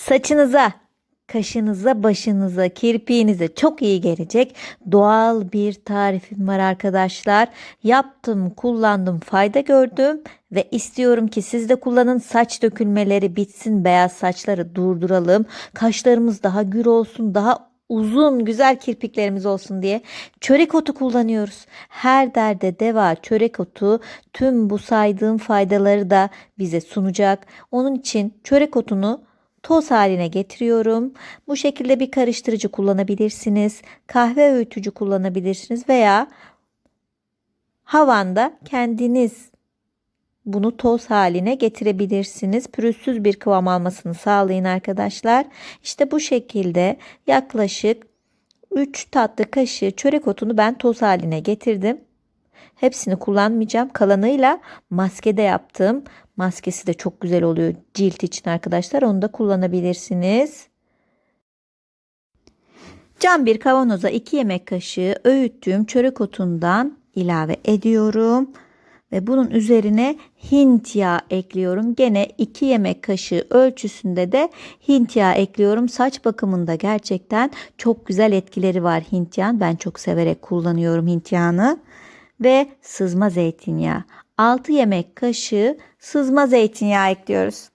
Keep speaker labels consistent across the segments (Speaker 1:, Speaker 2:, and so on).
Speaker 1: Saçınıza, kaşınıza, başınıza, kirpiğinize çok iyi gelecek doğal bir tarifim var arkadaşlar. Yaptım, kullandım, fayda gördüm ve istiyorum ki siz de kullanın. Saç dökülmeleri bitsin, beyaz saçları durduralım. Kaşlarımız daha gür olsun, daha uzun güzel kirpiklerimiz olsun diye çörek otu kullanıyoruz. Her derde deva çörek otu tüm bu saydığım faydaları da bize sunacak. Onun için çörek otunu toz haline getiriyorum. Bu şekilde bir karıştırıcı kullanabilirsiniz. Kahve öğütücü kullanabilirsiniz veya havanda kendiniz bunu toz haline getirebilirsiniz. Pürüzsüz bir kıvam almasını sağlayın arkadaşlar. İşte bu şekilde yaklaşık 3 tatlı kaşığı çörek otunu ben toz haline getirdim. Hepsini kullanmayacağım. Kalanıyla maske de yaptım. Maskesi de çok güzel oluyor cilt için arkadaşlar. Onu da kullanabilirsiniz. Cam bir kavanoza 2 yemek kaşığı öğüttüğüm çörek otundan ilave ediyorum. Ve bunun üzerine Hint yağı ekliyorum. Gene 2 yemek kaşığı ölçüsünde de Hint yağı ekliyorum. Saç bakımında gerçekten çok güzel etkileri var Hint yağın. Ben çok severek kullanıyorum Hint yağını. Ve sızma zeytinyağı. 6 yemek kaşığı sızma zeytinyağı ekliyoruz.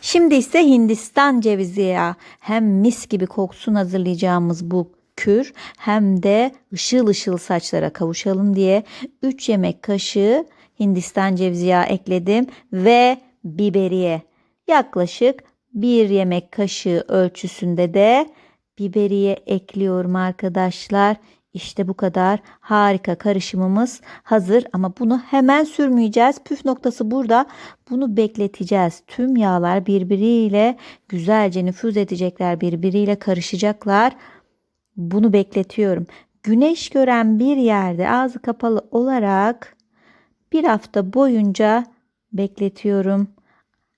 Speaker 1: Şimdi ise Hindistan cevizi yağı. Hem mis gibi kokusun hazırlayacağımız bu kür hem de ışıl ışıl saçlara kavuşalım diye 3 yemek kaşığı Hindistan cevizi yağı ekledim ve biberiye. Yaklaşık 1 yemek kaşığı ölçüsünde de biberiye ekliyorum arkadaşlar. İşte bu kadar harika karışımımız hazır ama bunu hemen sürmeyeceğiz. Püf noktası burada. Bunu bekleteceğiz. Tüm yağlar birbiriyle güzelce nüfuz edecekler, birbiriyle karışacaklar. Bunu bekletiyorum. Güneş gören bir yerde ağzı kapalı olarak bir hafta boyunca bekletiyorum.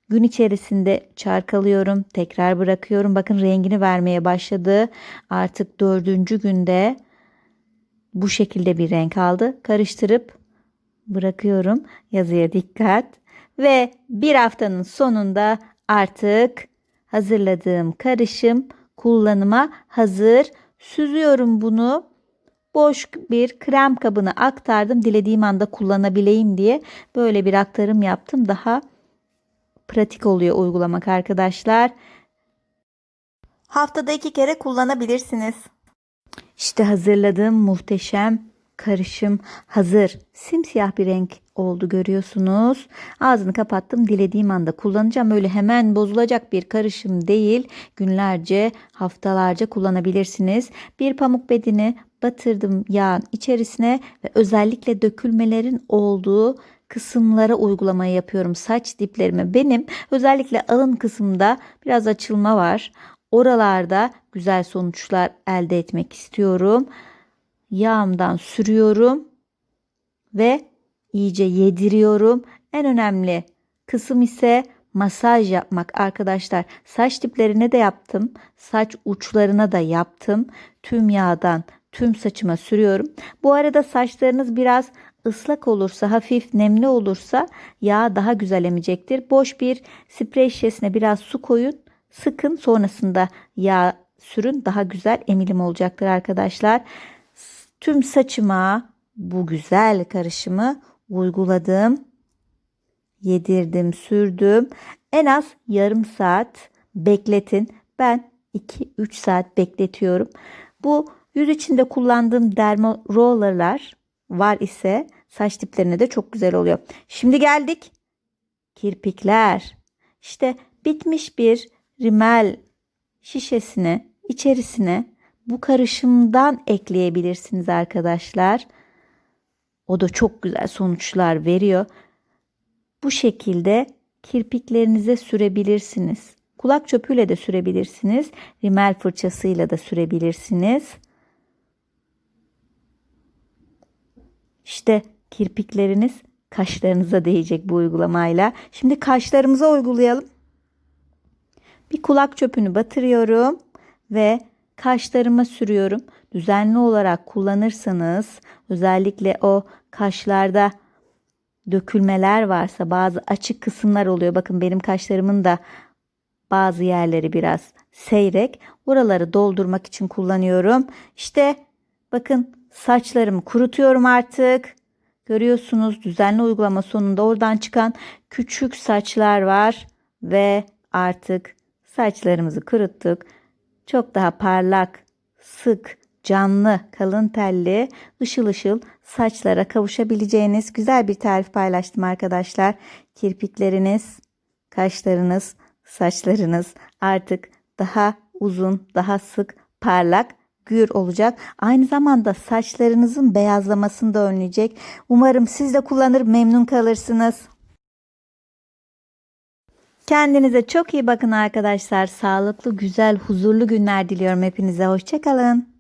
Speaker 1: Gün içerisinde çarkalıyorum, tekrar bırakıyorum. Bakın rengini vermeye başladı. Artık 4. günde bu şekilde bir renk aldı. Karıştırıp bırakıyorum. Yazıya dikkat. Ve bir haftanın sonunda artık hazırladığım karışım kullanıma hazır. Süzüyorum bunu. Boş bir krem kabına aktardım. Dilediğim anda kullanabileyim diye böyle bir aktarım yaptım. Daha pratik oluyor uygulamak arkadaşlar. Haftada 2 kere kullanabilirsiniz. İşte hazırladığım muhteşem karışım hazır. Simsiyah bir renk oldu görüyorsunuz. Ağzını kapattım. Dilediğim anda kullanacağım. Öyle hemen bozulacak bir karışım değil. Günlerce, haftalarca kullanabilirsiniz. Bir pamuk bedini batırdım yağın içerisine ve özellikle dökülmelerin olduğu kısımlara uygulamayı yapıyorum. Saç diplerime benim özellikle alın kısmında biraz açılma var. Oralarda güzel sonuçlar elde etmek istiyorum. Yağımdan sürüyorum ve iyice yediriyorum. En önemli kısım ise masaj yapmak arkadaşlar. Saç diplerine de yaptım. Saç uçlarına da yaptım. Tüm yağdan tüm saçıma sürüyorum. Bu arada saçlarınız biraz ıslak olursa, hafif nemli olursa yağ daha güzel emecektir. Boş bir sprey şişesine biraz su koyun. Sıkın, sonrasında yağ sürün, daha güzel emilim olacaktır arkadaşlar. Tüm saçıma bu güzel karışımı uyguladım. Yedirdim, sürdüm. En az yarım saat bekletin. Ben 2-3 saat bekletiyorum. Bu yüz içinde kullandığım derma rollerlar var ise saç diplerine de çok güzel oluyor. Şimdi geldik kirpikler. İşte bitmiş bir rimel şişesine, içerisine bu karışımdan ekleyebilirsiniz arkadaşlar. O da çok güzel sonuçlar veriyor. Bu şekilde kirpiklerinize sürebilirsiniz. Kulak çöpüyle de sürebilirsiniz. Rimel fırçasıyla da sürebilirsiniz. İşte kirpikleriniz kaşlarınıza değecek bu uygulamayla. Şimdi kaşlarımıza uygulayalım. Bir kulak çöpünü batırıyorum ve kaşlarıma sürüyorum. Düzenli olarak kullanırsanız özellikle o kaşlarda dökülmeler varsa, bazı açık kısımlar oluyor. Bakın benim kaşlarımın da bazı yerleri biraz seyrek. Oraları doldurmak için kullanıyorum. İşte bakın saçlarımı kurutuyorum artık. Görüyorsunuz düzenli uygulama sonunda oradan çıkan küçük saçlar var ve artık saçlarımızı kuruttuk. Çok daha parlak, sık, canlı, kalın telli, ışıl ışıl saçlara kavuşabileceğiniz güzel bir tarif paylaştım arkadaşlar. Kirpikleriniz, kaşlarınız, saçlarınız artık daha uzun, daha sık, parlak, gür olacak. Aynı zamanda saçlarınızın beyazlamasını da önleyecek. Umarım siz de kullanır memnun kalırsınız. Kendinize çok iyi bakın arkadaşlar. Sağlıklı, güzel, huzurlu günler diliyorum hepinize. Hoşça kalın.